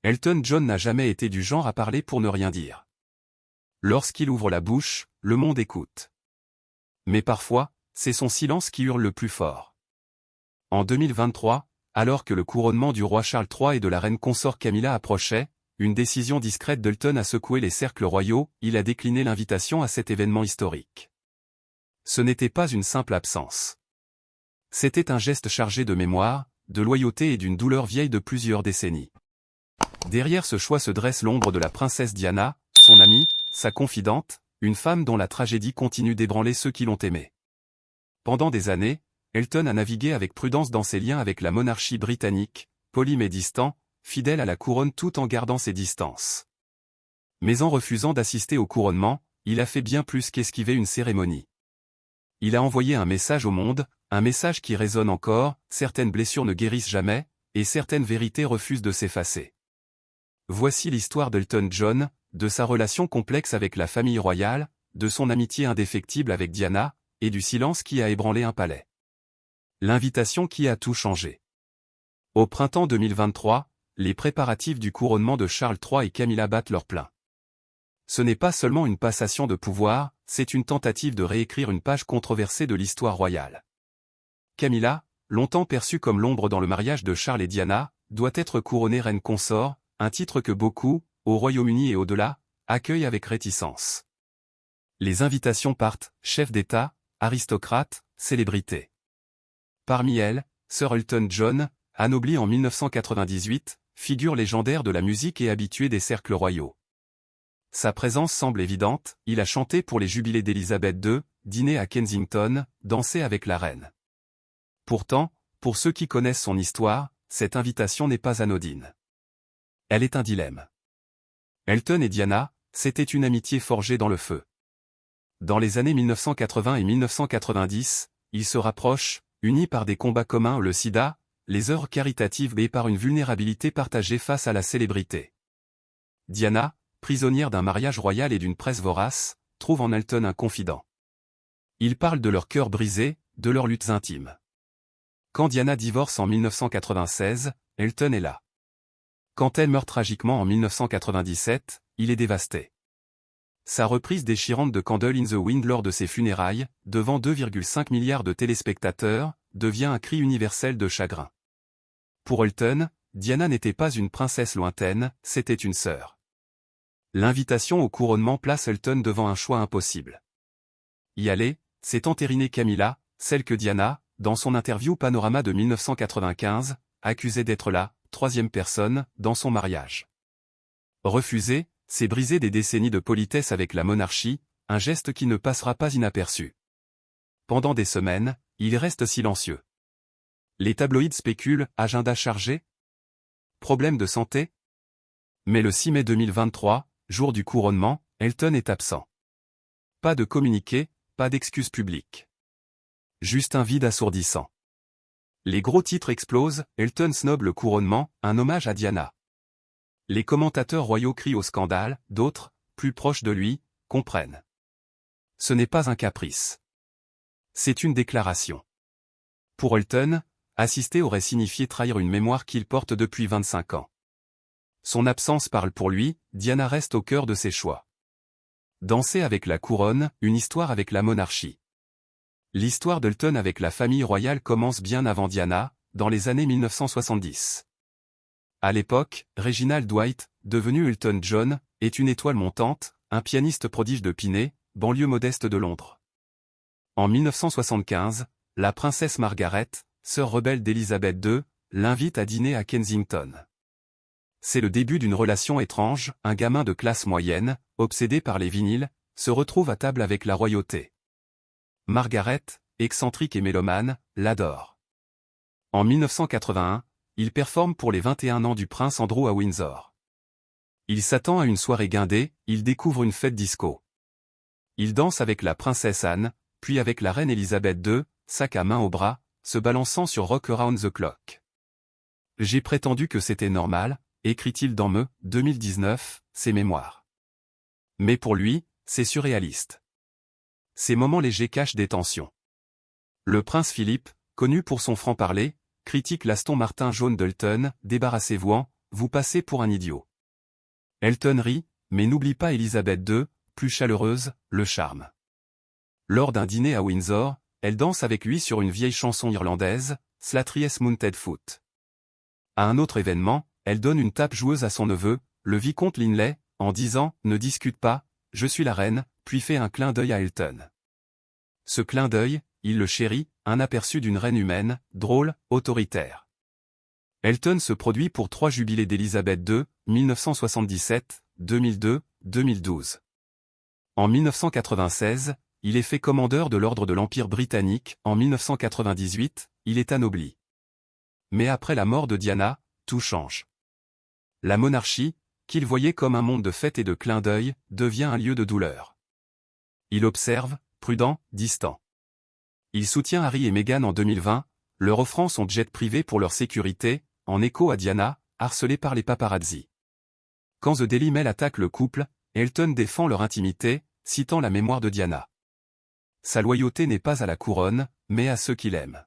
Elton John n'a jamais été du genre à parler pour ne rien dire. Lorsqu'il ouvre la bouche, le monde écoute. Mais parfois, c'est son silence qui hurle le plus fort. En 2023, alors que le couronnement du roi Charles III et de la reine consort Camilla approchait, une décision discrète d'Elton a secoué les cercles royaux, il a décliné l'invitation à cet événement historique. Ce n'était pas une simple absence. C'était un geste chargé de mémoire, de loyauté et d'une douleur vieille de plusieurs décennies. Derrière ce choix se dresse l'ombre de la princesse Diana, son amie, sa confidente, une femme dont la tragédie continue d'ébranler ceux qui l'ont aimée. Pendant des années, Elton a navigué avec prudence dans ses liens avec la monarchie britannique, poli mais distant, fidèle à la couronne tout en gardant ses distances. Mais en refusant d'assister au couronnement, il a fait bien plus qu'esquiver une cérémonie. Il a envoyé un message au monde, un message qui résonne encore, certaines blessures ne guérissent jamais, et certaines vérités refusent de s'effacer. Voici l'histoire d'Elton John, de sa relation complexe avec la famille royale, de son amitié indéfectible avec Diana, et du silence qui a ébranlé un palais. L'invitation qui a tout changé. Au printemps 2023, les préparatifs du couronnement de Charles III et Camilla battent leur plein. Ce n'est pas seulement une passation de pouvoir, c'est une tentative de réécrire une page controversée de l'histoire royale. Camilla, longtemps perçue comme l'ombre dans le mariage de Charles et Diana, doit être couronnée reine consort, un titre que beaucoup, au Royaume-Uni et au-delà, accueillent avec réticence. Les invitations partent, chefs d'État, aristocrates, célébrités. Parmi elles, Sir Elton John, anobli en 1998, figure légendaire de la musique et habitué des cercles royaux. Sa présence semble évidente, il a chanté pour les jubilés d'Élisabeth II, dîné à Kensington, dansé avec la reine. Pourtant, pour ceux qui connaissent son histoire, cette invitation n'est pas anodine. Elle est un dilemme. Elton et Diana, c'était une amitié forgée dans le feu. Dans les années 1980 et 1990, ils se rapprochent, unis par des combats communs, le sida, les œuvres caritatives et par une vulnérabilité partagée face à la célébrité. Diana, prisonnière d'un mariage royal et d'une presse vorace, trouve en Elton un confident. Ils parlent de leur cœur brisé, de leurs luttes intimes. Quand Diana divorce en 1996, Elton est là. Quand elle meurt tragiquement en 1997, il est dévasté. Sa reprise déchirante de Candle in the Wind lors de ses funérailles, devant 2,5 milliards de téléspectateurs, devient un cri universel de chagrin. Pour Elton, Diana n'était pas une princesse lointaine, c'était une sœur. L'invitation au couronnement place Elton devant un choix impossible. Y aller, c'est entériner Camilla, celle que Diana, dans son interview Panorama de 1995, accusait d'être la troisième personne dans son mariage. Refuser, c'est briser des décennies de politesse avec la monarchie, un geste qui ne passera pas inaperçu. Pendant des semaines, il reste silencieux. Les tabloïds spéculent, agenda chargé? Problème de santé? Mais le 6 mai 2023, jour du couronnement, Elton est absent. Pas de communiqué, pas d'excuses publiques. Juste un vide assourdissant. Les gros titres explosent, Elton snob le couronnement, un hommage à Diana. Les commentateurs royaux crient au scandale, d'autres, plus proches de lui, comprennent. Ce n'est pas un caprice. C'est une déclaration. Pour Elton, assister aurait signifié trahir une mémoire qu'il porte depuis 25 ans. Son absence parle pour lui, Diana reste au cœur de ses choix. Danser avec la couronne, une histoire avec la monarchie. L'histoire d'Elton avec la famille royale commence bien avant Diana, dans les années 1970. À l'époque, Reginald Dwight, devenu Elton John, est une étoile montante, un pianiste prodige de Piney, banlieue modeste de Londres. En 1975, la princesse Margaret, sœur rebelle d'Élisabeth II, l'invite à dîner à Kensington. C'est le début d'une relation étrange, un gamin de classe moyenne, obsédé par les vinyles, se retrouve à table avec la royauté. Margaret, excentrique et mélomane, l'adore. En 1981, il performe pour les 21 ans du prince Andrew à Windsor. Il s'attend à une soirée guindée, il découvre une fête disco. Il danse avec la princesse Anne, puis avec la reine Élisabeth II, sac à main au bras, se balançant sur Rock Around the Clock. J'ai prétendu que c'était normal, écrit-il dans Me, 2019, ses mémoires. Mais pour lui, c'est surréaliste. Ces moments légers cachent des tensions. Le prince Philippe, connu pour son franc-parler, critique l'Aston Martin jaune d'Elton, débarrassez-vous-en, vous passez pour un idiot. Elton rit, mais n'oublie pas Elisabeth II, plus chaleureuse, le charme. Lors d'un dîner à Windsor, elle danse avec lui sur une vieille chanson irlandaise, Slatries Mounted Foot. À un autre événement, elle donne une tape joueuse à son neveu, le vicomte Linley, en disant « Ne discute pas, je suis la reine », puis fait un clin d'œil à Elton. Ce clin d'œil, il le chérit, un aperçu d'une reine humaine, drôle, autoritaire. Elton se produit pour 3 jubilés d'Elisabeth II, 1977, 2002, 2012. En 1996, il est fait commandeur de l'Ordre de l'Empire britannique, en 1998, il est anobli. Mais après la mort de Diana, tout change. La monarchie, qu'il voyait comme un monde de fêtes et de clins d'œil, devient un lieu de douleur. Il observe, prudent, distant. Il soutient Harry et Meghan en 2020, leur offrant son jet privé pour leur sécurité, en écho à Diana, harcelée par les paparazzi. Quand The Daily Mail attaque le couple, Elton défend leur intimité, citant la mémoire de Diana. Sa loyauté n'est pas à la couronne, mais à ceux qu'il aime.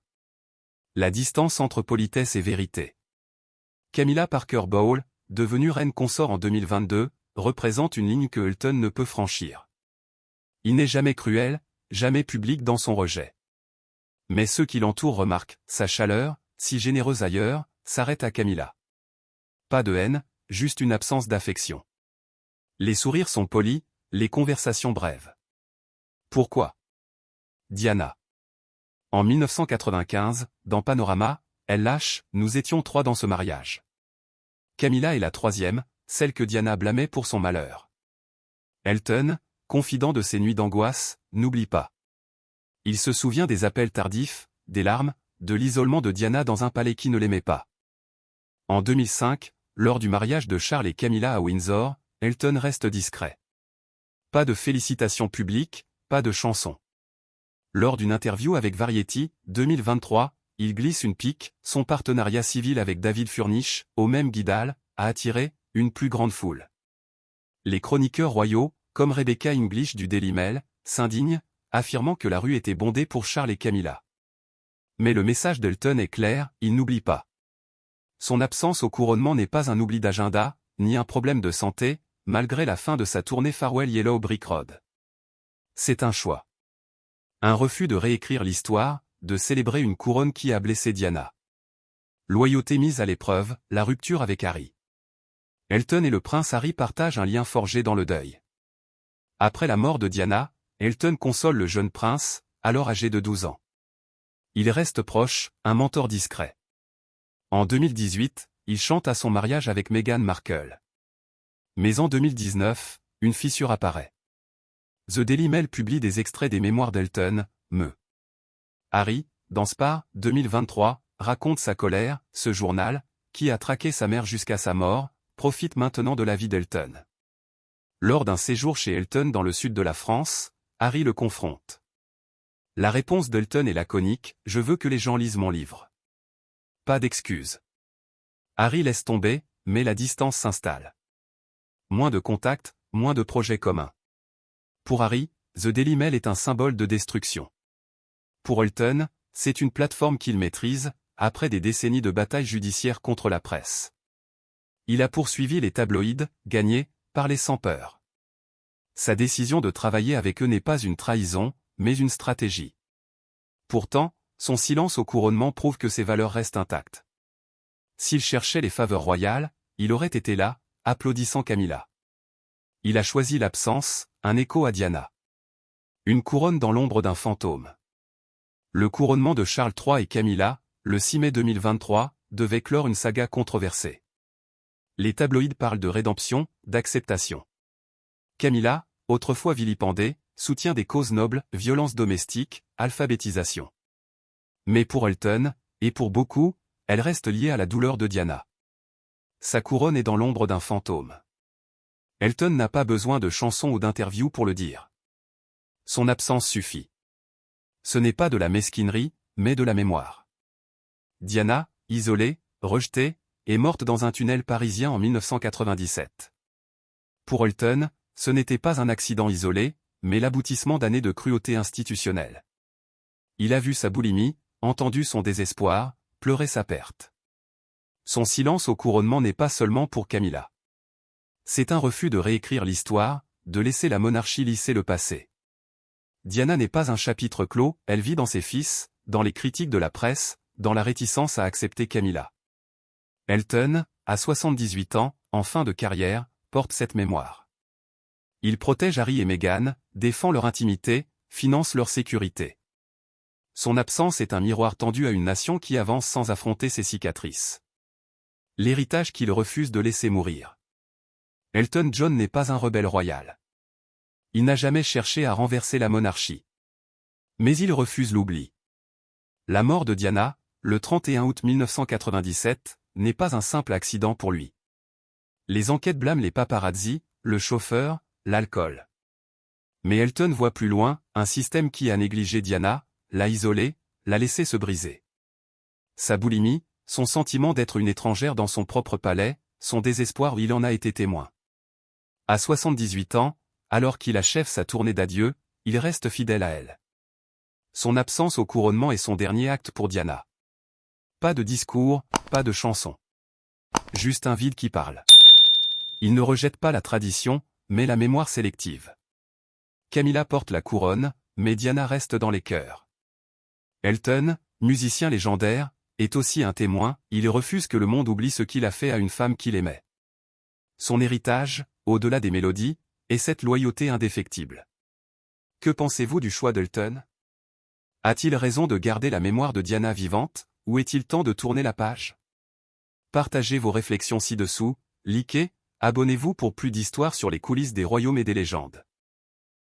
La distance entre politesse et vérité. Camilla Parker Bowles, devenue reine consort en 2022, représente une ligne que Elton ne peut franchir. Il n'est jamais cruel, jamais public dans son rejet. Mais ceux qui l'entourent remarquent, sa chaleur, si généreuse ailleurs, s'arrête à Camilla. Pas de haine, juste une absence d'affection. Les sourires sont polis, les conversations brèves. Pourquoi? Diana. En 1995, dans Panorama, elle lâche « Nous étions 3 dans ce mariage ». Camilla est la 3e, celle que Diana blâmait pour son malheur. Elton, confident de ses nuits d'angoisse, n'oublie pas. Il se souvient des appels tardifs, des larmes, de l'isolement de Diana dans un palais qui ne l'aimait pas. En 2005, lors du mariage de Charles et Camilla à Windsor, Elton reste discret. Pas de félicitations publiques, pas de chansons. Lors d'une interview avec Variety, 2023, il glisse une pique, son partenariat civil avec David Furnish, au même Guildhall, a attiré une plus grande foule. Les chroniqueurs royaux, comme Rebecca English du Daily Mail, s'indignent, affirmant que la rue était bondée pour Charles et Camilla. Mais le message d'Elton est clair, il n'oublie pas. Son absence au couronnement n'est pas un oubli d'agenda, ni un problème de santé, malgré la fin de sa tournée Farewell Yellow Brick Road. C'est un choix. Un refus de réécrire l'histoire, de célébrer une couronne qui a blessé Diana. Loyauté mise à l'épreuve, la rupture avec Harry. Elton et le prince Harry partagent un lien forgé dans le deuil. Après la mort de Diana, Elton console le jeune prince, alors âgé de 12 ans. Il reste proche, un mentor discret. En 2018, il chante à son mariage avec Meghan Markle. Mais en 2019, une fissure apparaît. The Daily Mail publie des extraits des mémoires d'Elton, me. Harry, dans Spa, 2023, raconte sa colère, ce journal, qui a traqué sa mère jusqu'à sa mort, profite maintenant de la vie d'Elton. Lors d'un séjour chez Elton dans le sud de la France, Harry le confronte. La réponse d'Elton est laconique, « Je veux que les gens lisent mon livre ». Pas d'excuses. Harry laisse tomber, mais la distance s'installe. Moins de contacts, moins de projets communs. Pour Harry, The Daily Mail est un symbole de destruction. Pour Elton, c'est une plateforme qu'il maîtrise, après des décennies de batailles judiciaires contre la presse. Il a poursuivi les tabloïds, gagné, parlé sans peur. Sa décision de travailler avec eux n'est pas une trahison, mais une stratégie. Pourtant, son silence au couronnement prouve que ses valeurs restent intactes. S'il cherchait les faveurs royales, il aurait été là, applaudissant Camilla. Il a choisi l'absence, un écho à Diana. Une couronne dans l'ombre d'un fantôme. Le couronnement de Charles III et Camilla, le 6 mai 2023, devait clore une saga controversée. Les tabloïds parlent de rédemption, d'acceptation. Camilla, autrefois vilipendée, soutient des causes nobles, violence domestique, alphabétisation. Mais pour Elton, et pour beaucoup, elle reste liée à la douleur de Diana. Sa couronne est dans l'ombre d'un fantôme. Elton n'a pas besoin de chansons ou d'interviews pour le dire. Son absence suffit. Ce n'est pas de la mesquinerie, mais de la mémoire. Diana, isolée, rejetée, est morte dans un tunnel parisien en 1997. Pour Elton, ce n'était pas un accident isolé, mais l'aboutissement d'années de cruauté institutionnelle. Il a vu sa boulimie, entendu son désespoir, pleuré sa perte. Son silence au couronnement n'est pas seulement pour Camilla. C'est un refus de réécrire l'histoire, de laisser la monarchie lisser le passé. Diana n'est pas un chapitre clos, elle vit dans ses fils, dans les critiques de la presse, dans la réticence à accepter Camilla. Elton, à 78 ans, en fin de carrière, porte cette mémoire. Il protège Harry et Meghan, défend leur intimité, finance leur sécurité. Son absence est un miroir tendu à une nation qui avance sans affronter ses cicatrices. L'héritage qu'il refuse de laisser mourir. Elton John n'est pas un rebelle royal. Il n'a jamais cherché à renverser la monarchie. Mais il refuse l'oubli. La mort de Diana, le 31 août 1997, n'est pas un simple accident pour lui. Les enquêtes blâment les paparazzi, le chauffeur, l'alcool. Mais Elton voit plus loin, un système qui a négligé Diana, l'a isolée, l'a laissée se briser. Sa boulimie, son sentiment d'être une étrangère dans son propre palais, son désespoir où il en a été témoin. À 78 ans, alors qu'il achève sa tournée d'adieu, il reste fidèle à elle. Son absence au couronnement est son dernier acte pour Diana. Pas de discours, pas de chanson. Juste un vide qui parle. Il ne rejette pas la tradition, mais la mémoire sélective. Camilla porte la couronne, mais Diana reste dans les cœurs. Elton, musicien légendaire, est aussi un témoin, il refuse que le monde oublie ce qu'il a fait à une femme qu'il aimait. Son héritage, au-delà des mélodies, est cette loyauté indéfectible. Que pensez-vous du choix d'Elton? A-t-il raison de garder la mémoire de Diana vivante, ou est-il temps de tourner la page? Partagez vos réflexions ci-dessous, likez, abonnez-vous pour plus d'histoires sur les coulisses des royaumes et des légendes.